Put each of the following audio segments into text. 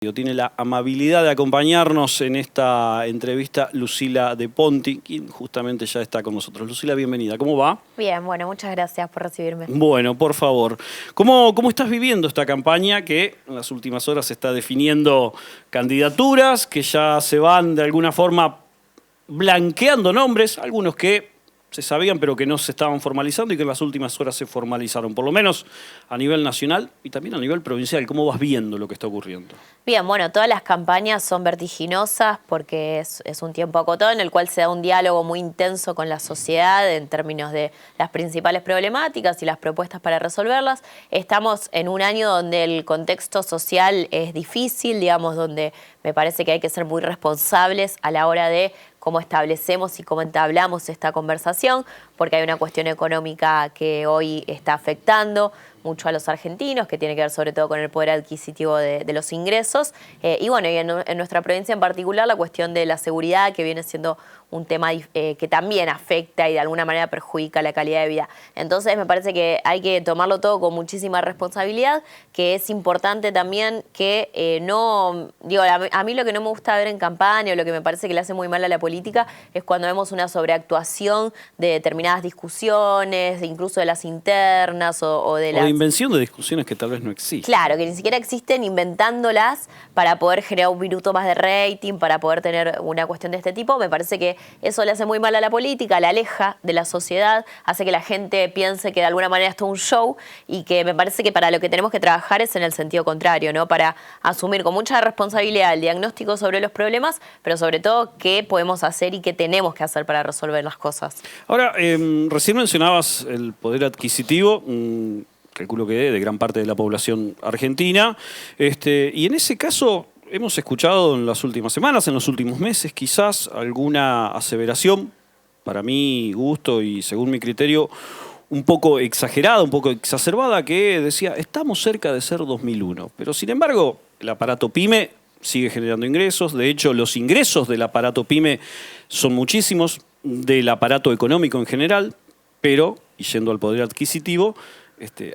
Tiene la amabilidad de acompañarnos en esta entrevista Lucila De Ponti, quien justamente ya está con nosotros. Lucila, bienvenida. ¿Cómo va? Bien, bueno, muchas gracias por recibirme. Bueno, por favor. ¿Cómo estás viviendo esta campaña que en las últimas horas está definiendo candidaturas, que ya se van de alguna forma blanqueando nombres, algunos que se sabían pero que no se estaban formalizando y que en las últimas horas se formalizaron, por lo menos a nivel nacional y también a nivel provincial? ¿Cómo vas viendo lo que está ocurriendo? Bien, bueno, todas las campañas son vertiginosas porque es un tiempo acotado en el cual se da un diálogo muy intenso con la sociedad en términos de las principales problemáticas y las propuestas para resolverlas. Estamos en un año donde el contexto social es difícil, digamos, donde me parece que hay que ser muy responsables a la hora de cómo establecemos y cómo entablamos esta conversación, porque hay una cuestión económica que hoy está afectando mucho a los argentinos, que tiene que ver sobre todo con el poder adquisitivo de los ingresos. Y bueno, y en nuestra provincia en particular, la cuestión de la seguridad, que viene siendo un tema que también afecta y de alguna manera perjudica la calidad de vida. Entonces me parece que hay que tomarlo todo con muchísima responsabilidad, que es importante también que a mí lo que no me gusta ver en campaña o lo que me parece que le hace muy mal a la política es cuando vemos una sobreactuación de determinadas discusiones, incluso de las internas o de las... O de invención de discusiones que tal vez no existen. Claro, que ni siquiera existen, inventándolas para poder generar un minuto más de rating, para poder tener una cuestión de este tipo. Me parece que eso le hace muy mal a la política, la aleja de la sociedad, hace que la gente piense que de alguna manera esto es un show y que me parece que para lo que tenemos que trabajar es en el sentido contrario, ¿no? Para asumir con mucha responsabilidad el diagnóstico sobre los problemas, pero sobre todo qué podemos hacer y qué tenemos que hacer para resolver las cosas. Ahora, recién mencionabas el poder adquisitivo, calculo que de gran parte de la población argentina, y en ese caso hemos escuchado en las últimas semanas, en los últimos meses quizás, alguna aseveración, para mi gusto y según mi criterio, un poco exagerada, un poco exacerbada, que decía, estamos cerca de ser 2001, pero sin embargo el aparato PYME sigue generando ingresos. De hecho, los ingresos del aparato PYME son muchísimos, del aparato económico en general, pero, y yendo al poder adquisitivo,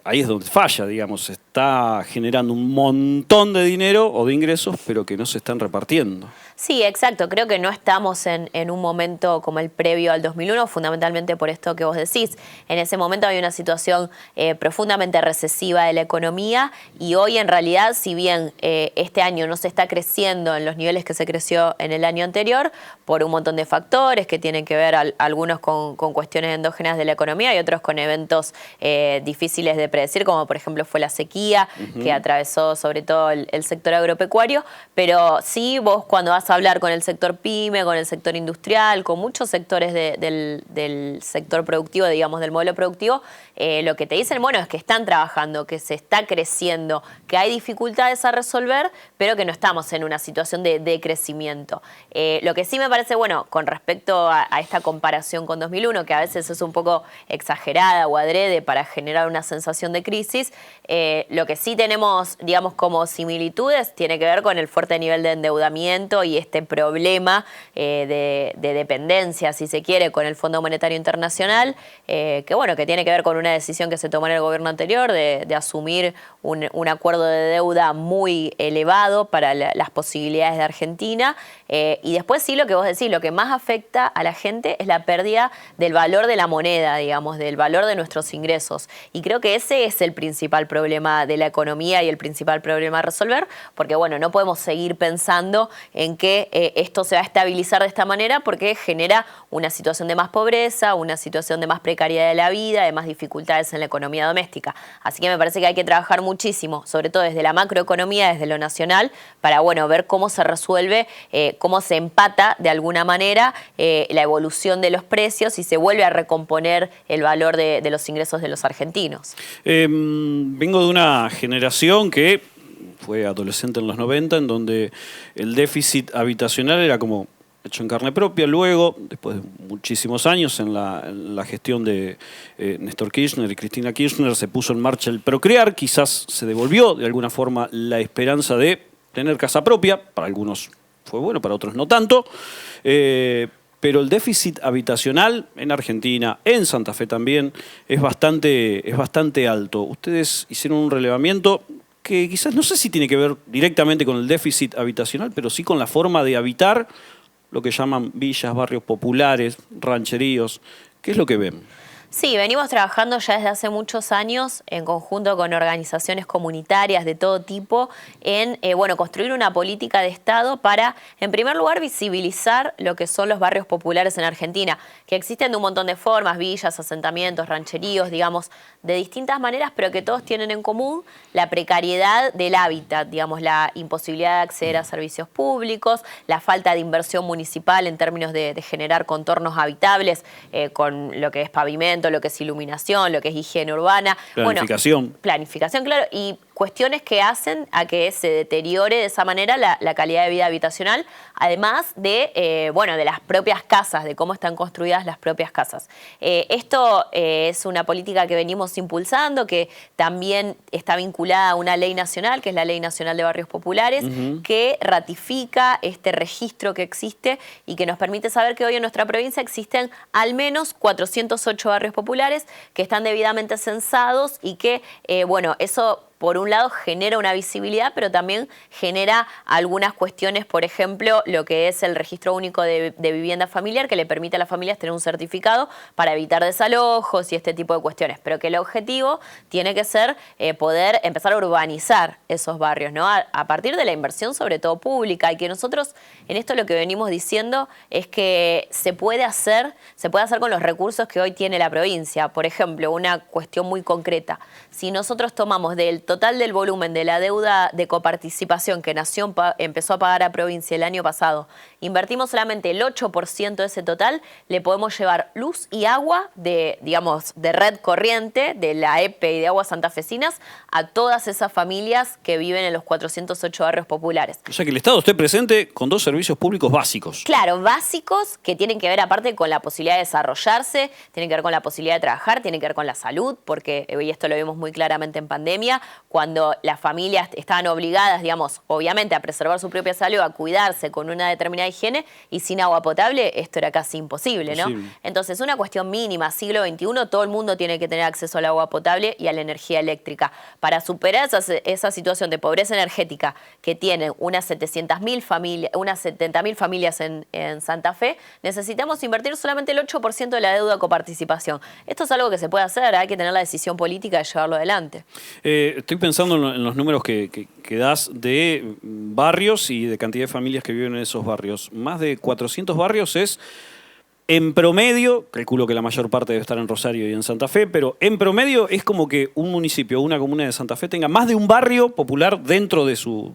ahí es donde falla, digamos. Se está generando un montón de dinero o de ingresos, pero que no se están repartiendo. Sí, exacto. Creo que no estamos en un momento como el previo al 2001, fundamentalmente por esto que vos decís. En ese momento había una situación profundamente recesiva de la economía y hoy en realidad, si bien este año no se está creciendo en los niveles que se creció en el año anterior, por un montón de factores que tienen que ver algunos con cuestiones endógenas de la economía y otros con eventos difíciles de predecir, como por ejemplo fue la sequía que atravesó sobre todo el sector agropecuario. Pero sí, vos cuando vas a hablar con el sector PYME, con el sector industrial, con muchos sectores del sector productivo, digamos, del modelo productivo, lo que te dicen, bueno, es que están trabajando, que se está creciendo, que hay dificultades a resolver, pero que no estamos en una situación de crecimiento. Lo que sí me parece, bueno, con respecto a esta comparación con 2001, que a veces es un poco exagerada o adrede para generar una sensación de crisis, lo que sí tenemos, digamos, como similitudes tiene que ver con el fuerte nivel de endeudamiento y este problema de dependencia, si se quiere, con el Fondo Monetario Internacional, que bueno, que tiene que ver con una decisión que se tomó en el gobierno anterior de asumir un acuerdo de deuda muy elevado para las posibilidades de Argentina. Y después sí, lo que vos decís, lo que más afecta a la gente es la pérdida del valor de la moneda, digamos, del valor de nuestros ingresos. Y creo que ese es el principal problema de la economía y el principal problema a resolver, porque bueno, no podemos seguir pensando en que esto se va a estabilizar de esta manera porque genera una situación de más pobreza, una situación de más precariedad de la vida, de más dificultades en la economía doméstica. Así que me parece que hay que trabajar muchísimo, sobre todo desde la macroeconomía, desde lo nacional, para bueno, ver cómo se resuelve, cómo se empata de alguna manera la evolución de los precios y se vuelve a recomponer el valor de los ingresos de los argentinos. Vengo de una generación que fue adolescente en los 90, en donde el déficit habitacional era como hecho en carne propia. Luego, después de muchísimos años en la gestión de Néstor Kirchner y Cristina Kirchner, se puso en marcha el Procrear. Quizás se devolvió de alguna forma la esperanza de tener casa propia. Para algunos fue bueno, para otros no tanto. Pero el déficit habitacional en Argentina, en Santa Fe también, es bastante alto. Ustedes hicieron un relevamiento que quizás, no sé si tiene que ver directamente con el déficit habitacional, pero sí con la forma de habitar lo que llaman villas, barrios populares, rancheríos. ¿Qué es lo que ven? Sí, venimos trabajando ya desde hace muchos años en conjunto con organizaciones comunitarias de todo tipo en construir una política de Estado para, en primer lugar, visibilizar lo que son los barrios populares en Argentina, que existen de un montón de formas, villas, asentamientos, rancheríos, digamos, de distintas maneras, pero que todos tienen en común la precariedad del hábitat, digamos, la imposibilidad de acceder a servicios públicos, la falta de inversión municipal en términos de generar contornos habitables con lo que es pavimento, lo que es iluminación, lo que es higiene urbana. Planificación. Bueno, planificación, claro, y cuestiones que hacen a que se deteriore de esa manera la calidad de vida habitacional, además de, de las propias casas, de cómo están construidas las propias casas. Esto es una política que venimos impulsando, que también está vinculada a una ley nacional, que es la Ley Nacional de Barrios Populares, que ratifica este registro que existe y que nos permite saber que hoy en nuestra provincia existen al menos 408 barrios populares que están debidamente censados y que, eso por un lado genera una visibilidad, pero también genera algunas cuestiones, por ejemplo, lo que es el registro único de vivienda familiar, que le permite a las familias tener un certificado para evitar desalojos y este tipo de cuestiones, pero que el objetivo tiene que ser poder empezar a urbanizar esos barrios, ¿no? A partir de la inversión, sobre todo pública, y que nosotros en esto lo que venimos diciendo es que se puede hacer con los recursos que hoy tiene la provincia. Por ejemplo, una cuestión muy concreta, si nosotros tomamos del total del volumen de la deuda de coparticipación que Nación empezó a pagar a provincia el año pasado, invertimos solamente el 8% de ese total, le podemos llevar luz y agua de red corriente, de la EPE y de aguas santafesinas, a todas esas familias que viven en los 408 barrios populares. O sea que el Estado esté presente con 2 servicios públicos básicos. Claro, básicos que tienen que ver aparte con la posibilidad de desarrollarse, tienen que ver con la posibilidad de trabajar, tienen que ver con la salud, porque hoy esto lo vimos muy claramente en pandemia, cuando las familias estaban obligadas, obviamente a preservar su propia salud, a cuidarse con una determinada higiene y sin agua potable, esto era casi imposible, ¿no? Entonces, una cuestión mínima, siglo XXI, todo el mundo tiene que tener acceso al agua potable y a la energía eléctrica. Para superar esa situación de pobreza energética que tienen unas 70.000 familias en Santa Fe, necesitamos invertir solamente el 8% de la deuda de coparticipación. Esto es algo que se puede hacer, hay que tener la decisión política de llevarlo adelante. Estoy pensando en los números que das de barrios y de cantidad de familias que viven en esos barrios. Más de 400 barrios es, en promedio, calculo que la mayor parte debe estar en Rosario y en Santa Fe, pero en promedio es como que un municipio o una comuna de Santa Fe tenga más de un barrio popular dentro de su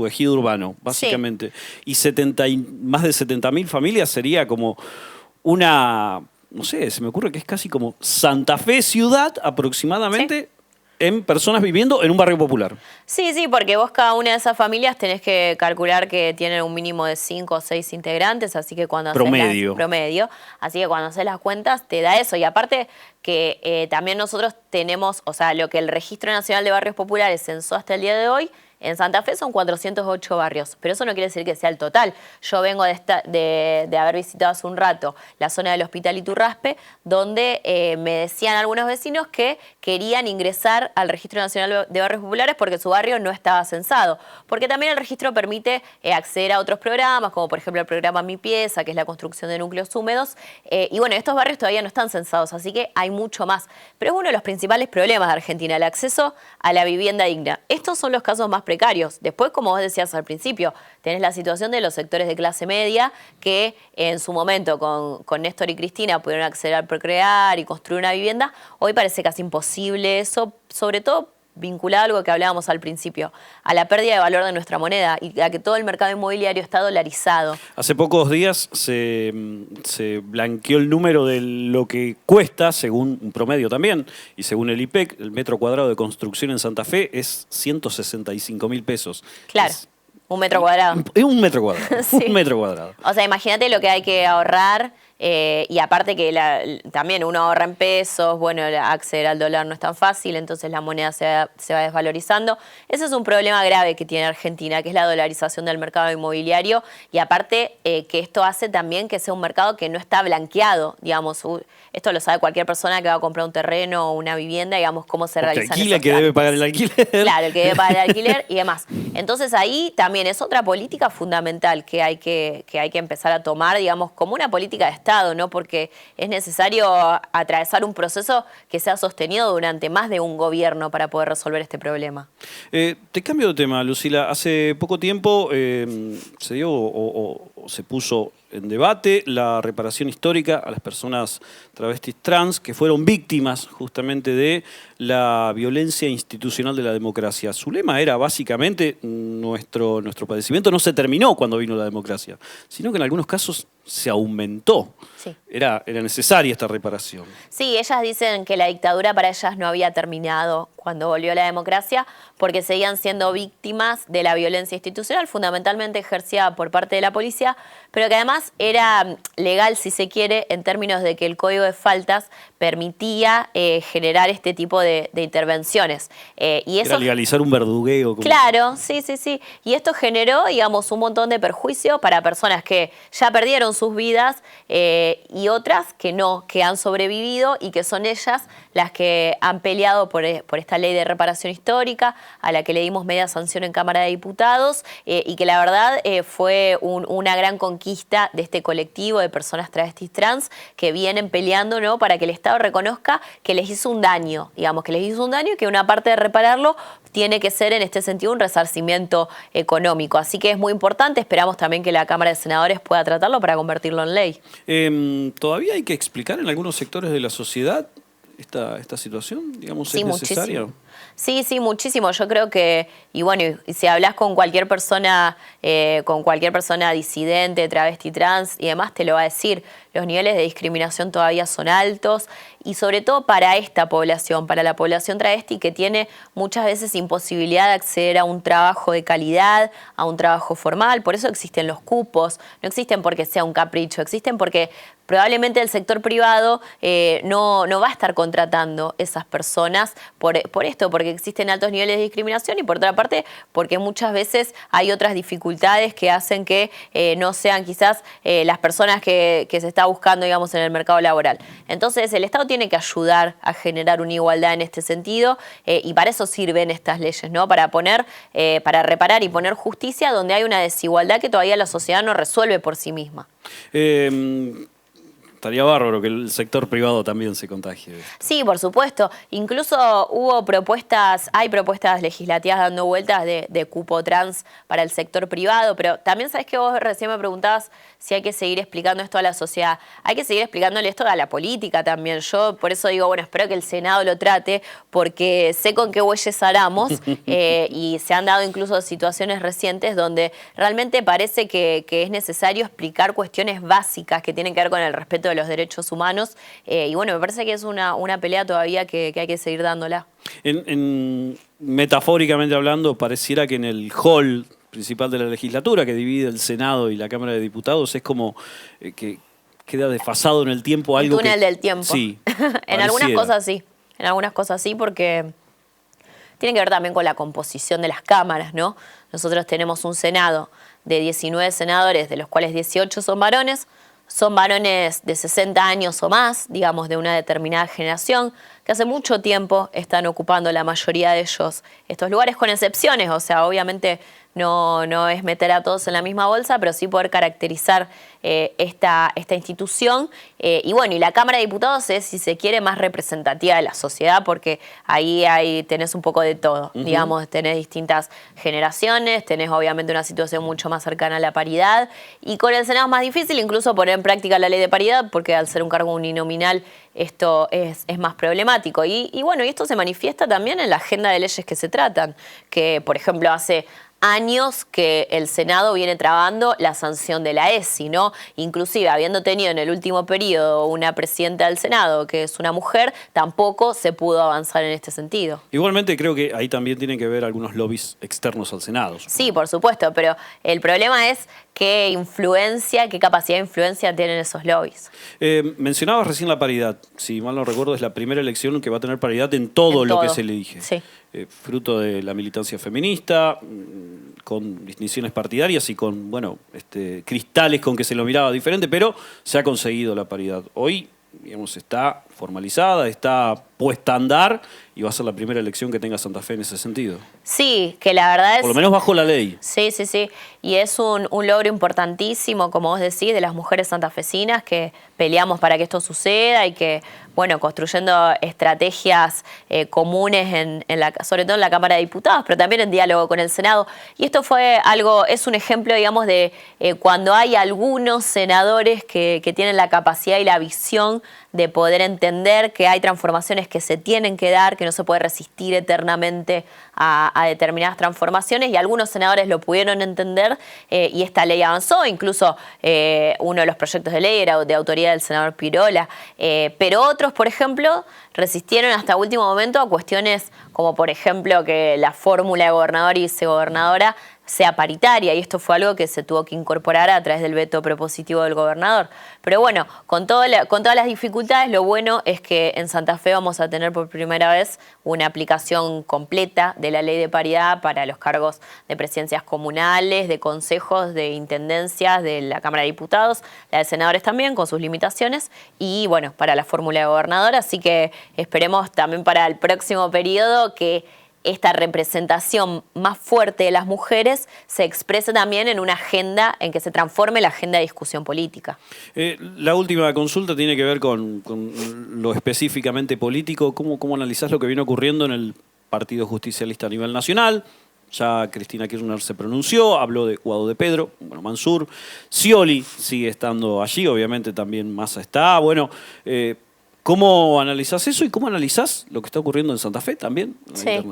ejido urbano, básicamente. Sí. Y más de 70.000 familias sería como una, no sé, se me ocurre que es casi como Santa Fe ciudad aproximadamente. Sí. En personas viviendo en un barrio popular. Sí, porque vos cada una de esas familias tenés que calcular que tienen un mínimo de 5 o 6 integrantes, así que cuando promedio. Así que cuando haces las cuentas te da eso. Y aparte que también nosotros tenemos, lo que el Registro Nacional de Barrios Populares censó hasta el día de hoy, en Santa Fe son 408 barrios, pero eso no quiere decir que sea el total. Yo vengo de haber visitado hace un rato la zona del Hospital Iturraspe, donde me decían algunos vecinos que querían ingresar al Registro Nacional de Barrios Populares porque su barrio no estaba censado. Porque también el registro permite acceder a otros programas, como por ejemplo el programa Mi Pieza, que es la construcción de núcleos húmedos. Estos barrios todavía no están censados, así que hay mucho más. Pero es uno de los principales problemas de Argentina, el acceso a la vivienda digna. Estos son los casos más precarios. Después, como vos decías al principio, tenés la situación de los sectores de clase media que en su momento con Néstor y Cristina pudieron acceder al Procrear y construir una vivienda. Hoy parece casi imposible eso, sobre todo vinculado a algo que hablábamos al principio, a la pérdida de valor de nuestra moneda y a que todo el mercado inmobiliario está dolarizado. Hace pocos días se blanqueó el número de lo que cuesta, según un promedio también, y según el IPEC, el metro cuadrado de construcción en Santa Fe es 165.000 pesos. Claro. Un metro cuadrado. Es un metro cuadrado. Sí. Un metro cuadrado. O sea, imagínate lo que hay que ahorrar Y aparte que también uno ahorra en pesos, bueno, acceder al dólar no es tan fácil, entonces la moneda se va desvalorizando. Ese es un problema grave que tiene Argentina, que es la dolarización del mercado inmobiliario, y aparte que esto hace también que sea un mercado que no está blanqueado, digamos. Esto lo sabe cualquier persona que va a comprar un terreno o una vivienda, digamos, cómo se realizan esos que debe pagar el alquiler. Claro, el que debe pagar el alquiler y demás. Entonces ahí también es otra política fundamental que hay que empezar a tomar, digamos, como una política de Estado, ¿no? Porque es necesario atravesar un proceso que sea sostenido durante más de un gobierno para poder resolver este problema. Te cambio de tema, Lucila. Hace poco tiempo se dio o se puso en debate la reparación histórica a las personas travestis trans que fueron víctimas justamente de la violencia institucional de la democracia. Su lema era básicamente nuestro padecimiento no se terminó cuando vino la democracia, sino que en algunos casos se aumentó. Sí. Era necesaria esta reparación. Sí, ellas dicen que la dictadura para ellas no había terminado cuando volvió la democracia, porque seguían siendo víctimas de la violencia institucional, fundamentalmente ejercida por parte de la policía, pero que además era legal, si se quiere, en términos de que el Código de Faltas permitía generar este tipo de intervenciones. Y eso, era legalizar un verdugueo. Claro, sí. Y esto generó, digamos, un montón de perjuicio para personas que ya perdieron sus vidas y otras que no, que han sobrevivido y que son ellas las que han peleado por esta ley de reparación histórica, a la que le dimos media sanción en Cámara de Diputados, y que la verdad fue una gran conquista de este colectivo de personas travestis trans que vienen peleando, ¿no?, para que el Estado reconozca que les hizo un daño, digamos, que les hizo un daño y que una parte de repararlo tiene que ser en este sentido un resarcimiento económico. Así que es muy importante, esperamos también que la Cámara de Senadores pueda tratarlo para convertirlo en ley. ¿Todavía hay que explicar en algunos sectores de la sociedad esta situación? Digamos, sí, ¿es necesaria? Muchísimo. Sí, muchísimo. Yo creo que, y bueno, y si hablas con cualquier persona disidente, travesti, trans y demás, te lo va a decir. Los niveles de discriminación todavía son altos y sobre todo para esta población, para la población travesti que tiene muchas veces imposibilidad de acceder a un trabajo de calidad, a un trabajo formal. Por eso existen los cupos, no existen porque sea un capricho, existen porque probablemente el sector privado no va a estar contratando esas personas por esto, porque existen altos niveles de discriminación y por otra parte porque muchas veces hay otras dificultades que hacen que no sean quizás las personas que se está buscando, digamos, en el mercado laboral. Entonces el Estado tiene que ayudar a generar una igualdad en este sentido y para eso sirven estas leyes, ¿no? Para reparar y poner justicia donde hay una desigualdad que todavía la sociedad no resuelve por sí misma. Estaría bárbaro que el sector privado también se contagie. Sí, por supuesto. Incluso hay propuestas legislativas dando vueltas de cupo trans para el sector privado, pero también sabes que vos recién me preguntabas si hay que seguir explicando esto a la sociedad. Hay que seguir explicándole esto a la política también. Yo por eso digo, bueno, espero que el Senado lo trate, porque sé con qué bueyes aramos y se han dado incluso situaciones recientes donde realmente parece que es necesario explicar cuestiones básicas que tienen que ver con el respeto de los derechos humanos y bueno, me parece que es una pelea todavía que hay que seguir dándola. Metafóricamente hablando, pareciera que en el hall principal de la legislatura, que divide el Senado y la Cámara de Diputados, es como que queda desfasado en el tiempo algo. Un túnel del tiempo. Sí. En algunas cosas sí, porque tiene que ver también con la composición de las cámaras, ¿no? Nosotros tenemos un Senado de 19 senadores, de los cuales 18 son varones de 60 años o más, digamos, de una determinada generación, que hace mucho tiempo están ocupando la mayoría de ellos estos lugares, con excepciones, o sea, obviamente no es meter a todos en la misma bolsa, pero sí poder caracterizar esta institución. Y bueno, y la Cámara de Diputados es, si se quiere, más representativa de la sociedad, porque ahí tenés un poco de todo. Digamos, tenés distintas generaciones, tenés obviamente una situación mucho más cercana a la paridad. Y con el Senado es más difícil incluso poner en práctica la ley de paridad, porque al ser un cargo uninominal esto es más problemático. Y bueno, y esto se manifiesta también en la agenda de leyes que se tratan, que por ejemplo hace años que el Senado viene trabando la sanción de la ESI, ¿no? Inclusive, habiendo tenido en el último periodo una presidenta del Senado que es una mujer, tampoco se pudo avanzar en este sentido. Igualmente creo que ahí también tienen que ver algunos lobbies externos al Senado. Sí, por supuesto, pero el problema es qué influencia, qué capacidad de influencia tienen esos lobbies. Mencionabas recién la paridad. Si mal no recuerdo, es la primera elección que va a tener paridad en todo lo que se elige. Sí. Fruto de la militancia feminista, con distinciones partidarias y con, bueno, cristales con que se lo miraba diferente, pero se ha conseguido la paridad. Hoy, digamos, está formalizada, está puesta a andar y va a ser la primera elección que tenga Santa Fe en ese sentido. Sí, que la verdad es... Por lo menos bajo la ley. Sí, sí, sí. Y es un logro importantísimo, como vos decís, de las mujeres santafesinas que peleamos para que esto suceda y que, bueno, construyendo estrategias comunes, sobre todo en la Cámara de Diputados, pero también en diálogo con el Senado. Y esto fue algo, es un ejemplo, digamos, de cuando hay algunos senadores que tienen la capacidad y la visión de poder entender que hay transformaciones que se tienen que dar, que no se puede resistir eternamente a determinadas transformaciones, y algunos senadores lo pudieron entender y esta ley avanzó. Incluso uno de los proyectos de ley era de autoría del senador Pirola, pero otros, por ejemplo, resistieron hasta último momento a cuestiones como, por ejemplo, que la fórmula de gobernador y vicegobernadora sea paritaria, y esto fue algo que se tuvo que incorporar a través del veto propositivo del gobernador. Pero bueno, con todas las dificultades, lo bueno es que en Santa Fe vamos a tener por primera vez una aplicación completa de la ley de paridad para los cargos de presidencias comunales, de consejos, de intendencias, de la Cámara de Diputados, la de senadores también, con sus limitaciones, y bueno, para la fórmula de gobernador. Así que esperemos también para el próximo periodo que esta representación más fuerte de las mujeres se exprese también en una agenda, en que se transforme la agenda de discusión política. La última consulta tiene que ver con lo específicamente político. ¿Cómo analizás lo que viene ocurriendo en el Partido Justicialista a nivel nacional? Ya Cristina Kirchner se pronunció, habló de Guado de Pedro, bueno, Mansur, Scioli sigue estando allí, obviamente también Massa está. Bueno, ¿cómo analizás eso y cómo analizás lo que está ocurriendo en Santa Fe también? Sí.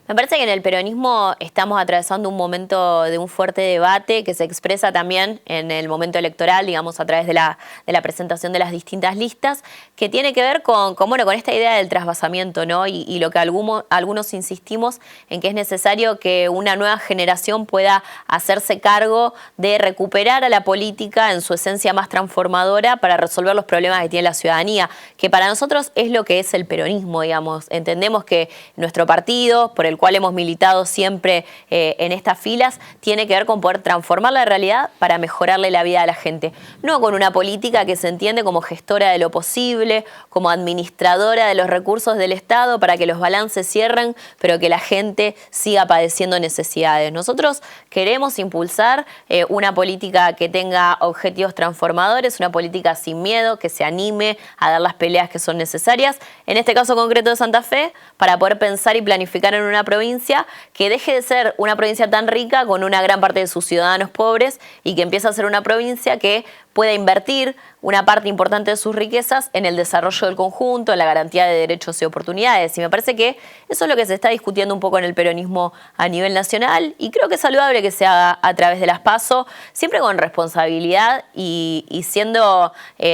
Me parece que en el peronismo estamos atravesando un momento de un fuerte debate que se expresa también en el momento electoral, digamos, a través de la presentación de las distintas listas, que tiene que ver con esta idea del trasvasamiento, ¿no? Y lo que algunos insistimos en que es necesario que una nueva generación pueda hacerse cargo de recuperar a la política en su esencia más transformadora para resolver los problemas que tiene la ciudadanía, que para nosotros es lo que es el peronismo, digamos. Entendemos que nuestro partido, por el cual hemos militado siempre en estas filas, tiene que ver con poder transformar la realidad para mejorarle la vida a la gente. No con una política que se entiende como gestora de lo posible, como administradora de los recursos del Estado para que los balances cierren, pero que la gente siga padeciendo necesidades. Nosotros queremos impulsar una política que tenga objetivos transformadores, una política sin miedo, que se anime a dar las peleas que son necesarias, en este caso concreto de Santa Fe, para poder pensar y planificar en una provincia que deje de ser una provincia tan rica con una gran parte de sus ciudadanos pobres y que empiece a ser una provincia que pueda invertir una parte importante de sus riquezas en el desarrollo del conjunto, en la garantía de derechos y oportunidades. Y me parece que eso es lo que se está discutiendo un poco en el peronismo a nivel nacional, y creo que es saludable que se haga a través de las PASO, siempre con responsabilidad y siendo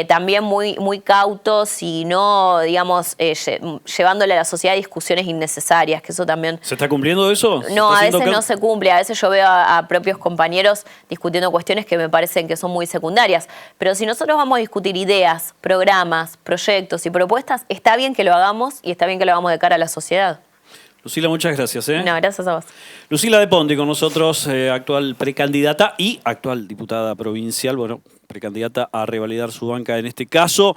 también muy cautos y no, digamos, llevándole a la sociedad discusiones innecesarias, que eso también... ¿Se está cumpliendo eso? No, a veces no se cumple. A veces yo veo a propios compañeros discutiendo cuestiones que me parecen que son muy secundarias. Pero si nosotros vamos a discutir ideas, programas, proyectos y propuestas, está bien que lo hagamos y está bien que lo hagamos de cara a la sociedad. Lucila, muchas gracias. No, gracias a vos. Lucila de Ponti con nosotros, actual precandidata y actual diputada provincial, bueno, precandidata a revalidar su banca en este caso.